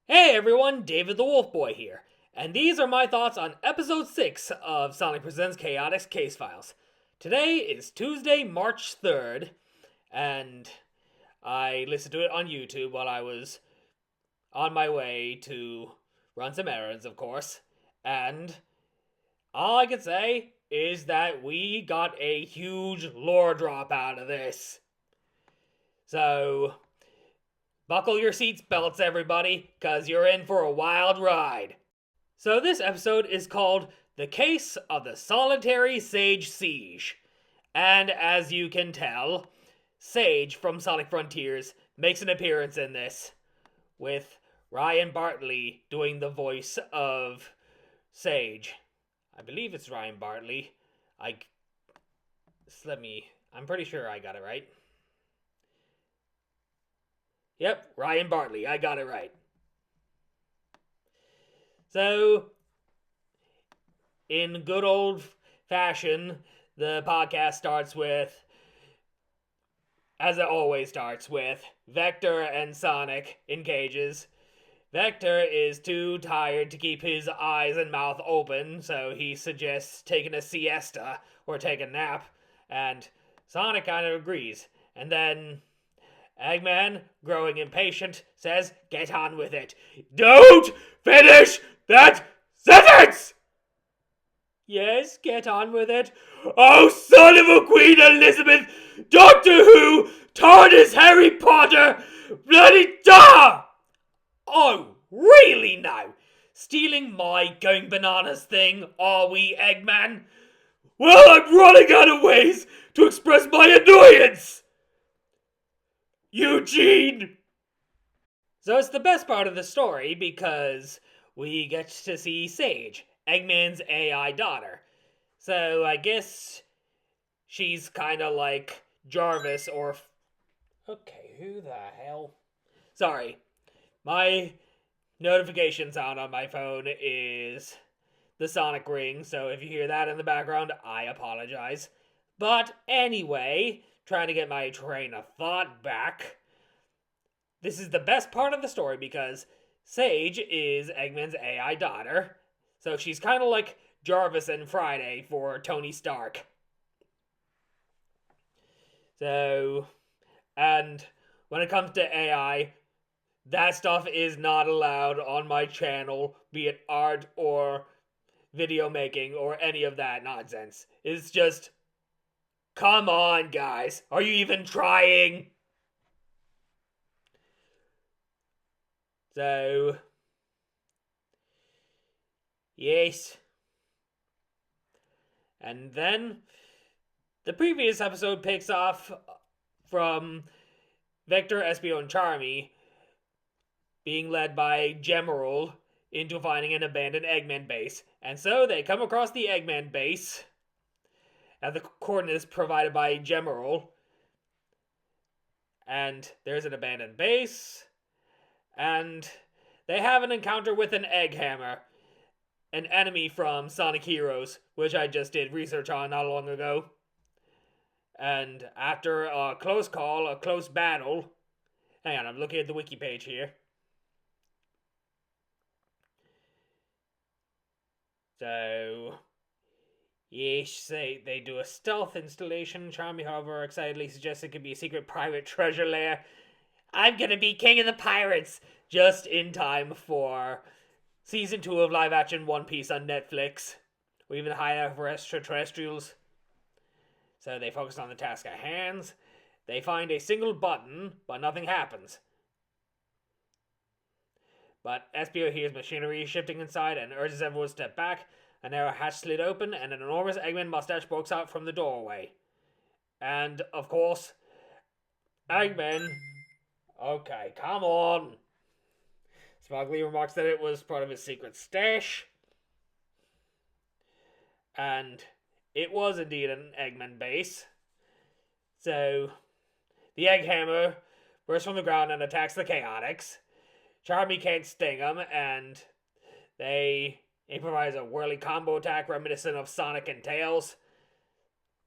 Hey everyone, David the Wolf Boy here, and these are my thoughts on episode 6 of Sonic Presents Chaotix Casefiles. Today is Tuesday, March 3rd, and I listened to it on YouTube while I was on my way to run some errands, of course, and all I can say is that we got a huge lore drop out of this. So, buckle your seatbelts, everybody, because you're in for a wild ride. So, this episode is called The Case of the Solitary Sage Siege. And as you can tell, Sage from Sonic Frontiers makes an appearance in this, with Ryan Bartley doing the voice of Sage. I believe it's Ryan Bartley. I'm pretty sure I got it right. Yep, Ryan Bartley. I got it right. So, in good old fashion, the podcast starts with, as it always starts with, Vector and Sonic in cages. Vector is too tired to keep his eyes and mouth open, so he suggests taking a siesta or take a nap, and Sonic kind of agrees. And then Eggman, growing impatient, says, "Get on with it." "Don't finish that sentence!" "Yes, get on with it." "Oh, son of a Queen Elizabeth! Doctor Who! TARDIS Harry Potter! Bloody da!" "Oh, really now? Stealing my going bananas thing, are we, Eggman?" "Well, I'm running out of ways to express my annoyance! Eugene!" So it's the best part of the story because we get to see Sage, Eggman's AI daughter. So I guess she's kind of like Jarvis or... Okay, who the hell? Sorry. My notification sound on my phone is the Sonic ring, so if you hear that in the background, I apologize. But anyway, trying to get my train of thought back, this is the best part of the story because Sage is Eggman's AI daughter, so she's kind of like Jarvis and Friday for Tony Stark. So, and when it comes to AI, that stuff is not allowed on my channel, be it art or video making or any of that nonsense. It's just, come on, guys. Are you even trying? So, yes. And then the previous episode picks off from Vector, Espio, and Charmy being led by Gemerald into finding an abandoned Eggman base. And so they come across the Eggman base at the coordinates provided by Gemerald. And there's an abandoned base. And they have an encounter with an Egg Hammer, an enemy from Sonic Heroes, which I just did research on not long ago. And after a close call, a close battle... Hang on, I'm looking at the wiki page here. So, yes, they do a stealth installation. Charmy, however, excitedly suggests it could be a secret private treasure lair. I'm gonna be king of the pirates! Just in time for season 2 of live action One Piece on Netflix. Or even High for Extraterrestrials. So they focus on the task at hand. They find a single button, but nothing happens. But Espio hears machinery shifting inside and urges everyone to step back. A narrow hatch slid open and an enormous Eggman mustache pokes out from the doorway. And, of course, Eggman... Okay, come on. Smugly remarks that it was part of his secret stash. And it was indeed an Eggman base. So, the Egg Hammer bursts from the ground and attacks the Chaotix. Charmy can't sting him, and they improvise a whirly combo attack reminiscent of Sonic and Tails.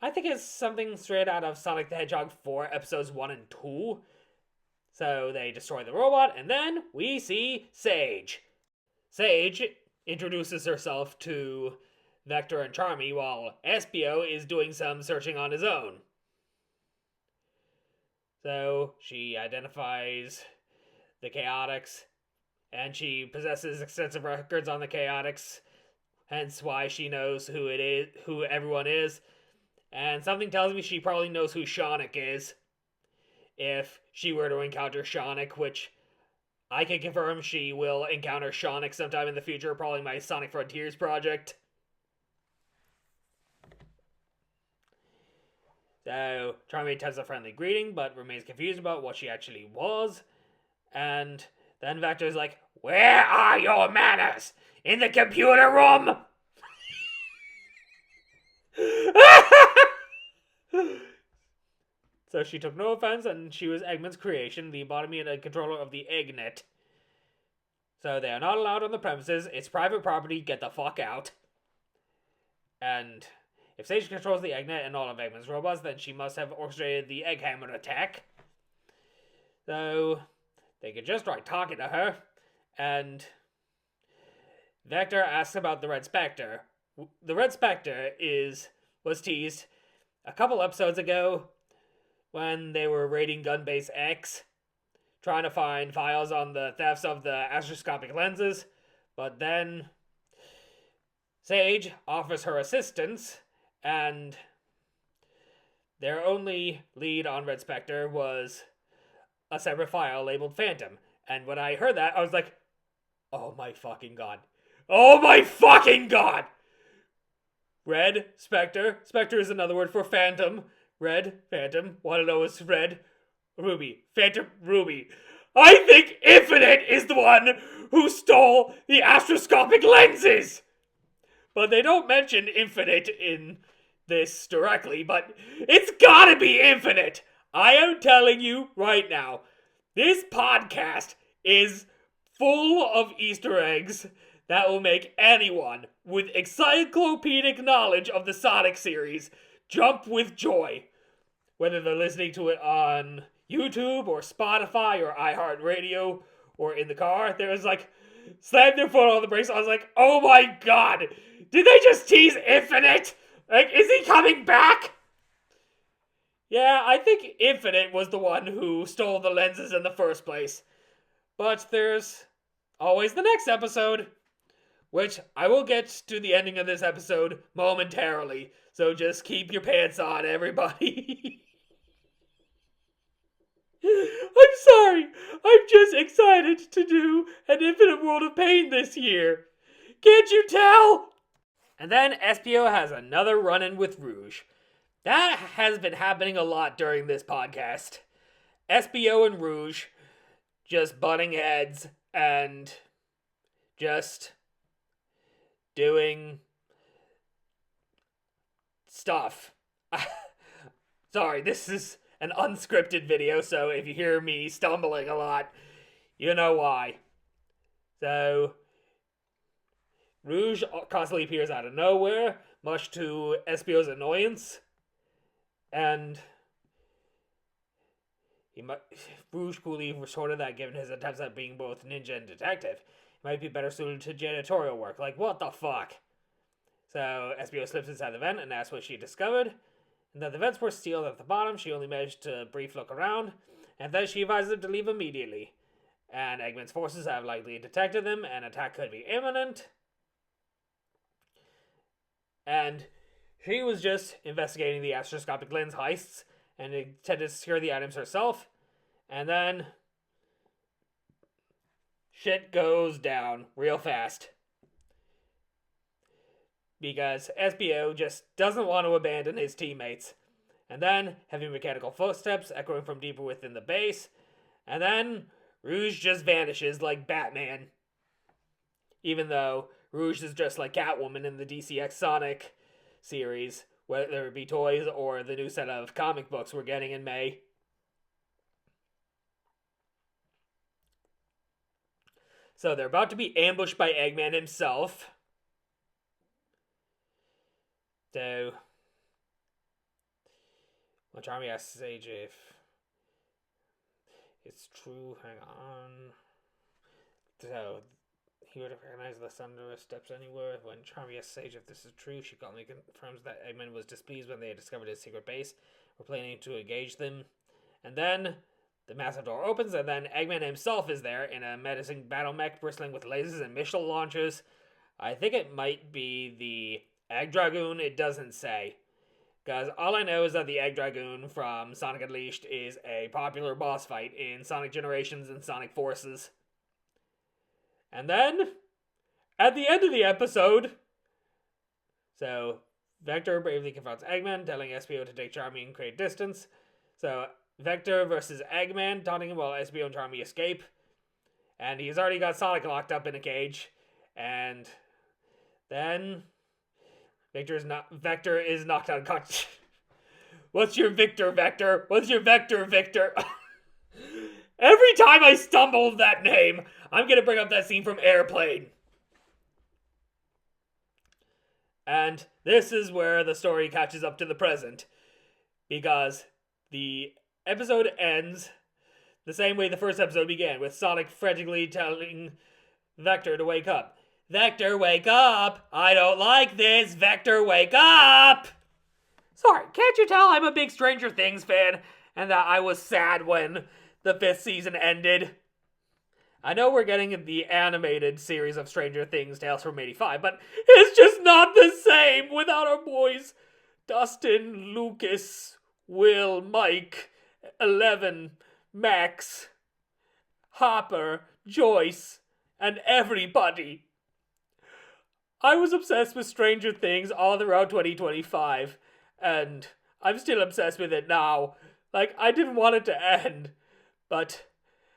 I think it's something straight out of Sonic the Hedgehog 4, episodes 1 and 2. So they destroy the robot, and then we see Sage. Sage introduces herself to Vector and Charmy while Espio is doing some searching on his own. So she identifies the Chaotix, and she possesses extensive records on the Chaotix, hence why she knows who everyone is. And something tells me she probably knows who Sonic is, if she were to encounter Sonic, which I can confirm she will encounter Sonic sometime in the future, probably my Sonic Frontiers project. So, Charmy attempts a friendly greeting, but remains confused about what she actually was. And then Vector's like, "Where are your manners? In the computer room?" So she took no offense, and she was Eggman's creation, the embodiment and controller of the Eggnet. So they are not allowed on the premises. It's private property. Get the fuck out. And if Sage controls the Eggnet and all of Eggman's robots, then she must have orchestrated the Egghammer attack. So they could just try talking to her. And Vector asks about the Red Spectre. The Red Spectre was teased a couple episodes ago when they were raiding Gunbase X, trying to find files on the thefts of the astroscopic lenses. But then Sage offers her assistance, and their only lead on Red Spectre was a separate file labeled Phantom. And when I heard that, I was like, oh my fucking god. Oh my fucking god! Red Spectre. Spectre is another word for Phantom. Red, Phantom. Want to know what's red? Ruby. Phantom, Ruby. I think Infinite is the one who stole the astroscopic lenses! But they don't mention Infinite in this directly, but it's gotta be Infinite! I am telling you right now, this podcast is full of Easter eggs that will make anyone with encyclopedic knowledge of the Sonic series jump with joy. Whether they're listening to it on YouTube or Spotify or iHeartRadio or in the car, they was like, slammed their foot on the brakes. I was like, oh my god, did they just tease Infinite? Like, is he coming back? Yeah, I think Infinite was the one who stole the lenses in the first place. But there's always the next episode, which I will get to the ending of this episode momentarily. So just keep your pants on, everybody. I'm sorry. I'm just excited to do an Infinite World of Pain this year. Can't you tell? And then Espio has another run-in with Rouge. That has been happening a lot during this podcast. Espio and Rouge just butting heads and just doing stuff. Sorry, this is an unscripted video, so if you hear me stumbling a lot, you know why. So, Rouge constantly appears out of nowhere, much to Espio's annoyance. And Rouge coolly retorted that given his attempts at being both ninja and detective, he might be better suited to janitorial work. Like, what the fuck? So Espio slips inside the vent and asks what she discovered. And that the vents were sealed at the bottom. She only managed to brief look around. And then she advised them to leave immediately. And Eggman's forces have likely detected them, and attack could be imminent. And she was just investigating the astroscopic lens heists and intended to secure the items herself. And then shit goes down real fast. Because Espio just doesn't want to abandon his teammates. And then heavy mechanical footsteps echoing from deeper within the base. And then Rouge just vanishes like Batman. Even though Rouge is just like Catwoman in the DCX Sonic series, whether it be toys or the new set of comic books we're getting in May. So they're about to be ambushed by Eggman himself. So, well, Charmy asks Sage It's true. Hang on. So, he would have recognized the Thunderous steps anywhere. When Charmy asks Sage if this is true, she calmly confirms that Eggman was displeased when they had discovered his secret base. We're planning to engage them. And then the massive door opens, and then Eggman himself is there in a menacing battle mech bristling with lasers and missile launchers. I think it might be the Egg Dragoon. It doesn't say. Because all I know is that the Egg Dragoon from Sonic Unleashed is a popular boss fight in Sonic Generations and Sonic Forces. And then, at the end of the episode, so Vector bravely confronts Eggman, telling SBO to take Charmy and create distance. So Vector versus Eggman, taunting him while SBO and Charmy escape. And he's already got Sonic locked up in a cage. And then Vector is knocked unconscious. What's your Victor, Vector? What's your Vector, Victor? Every time I stumble that name, I'm going to bring up that scene from Airplane. And this is where the story catches up to the present. Because the episode ends the same way the first episode began, with Sonic frantically telling Vector to wake up. Vector, wake up! I don't like this! Vector, wake up! Sorry, can't you tell I'm a big Stranger Things fan, and that I was sad when the 5th season ended? I know we're getting the animated series of Stranger Things, Tales from 85, but it's just not the same without our boys Dustin, Lucas, Will, Mike, 11, Max, Hopper, Joyce, and everybody. I was obsessed with Stranger Things all throughout 2025, and I'm still obsessed with it now. Like, I didn't want it to end, but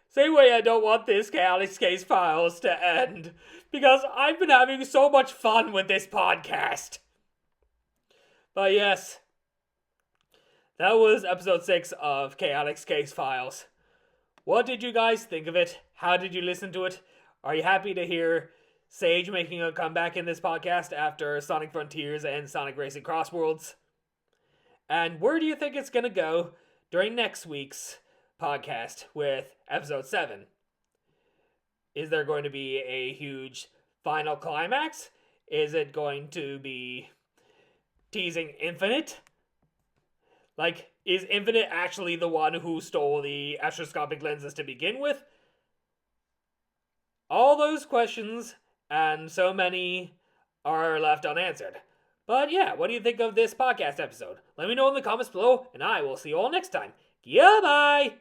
same way I don't want this Chaotix Casefiles to end, because I've been having so much fun with this podcast. But yes, that was episode 6 of Chaotix Casefiles. What did you guys think of it? How did you listen to it? Are you happy to hear Sage making a comeback in this podcast after Sonic Frontiers and Sonic Racing Cross Worlds? And where do you think it's going to go during next week's podcast with episode 7? Is there going to be a huge final climax? Is it going to be teasing Infinite? Like, is Infinite actually the one who stole the astroscopic lenses to begin with? All those questions, and so many, are left unanswered. But yeah, what do you think of this podcast episode? Let me know in the comments below, and I will see you all next time. Goodbye!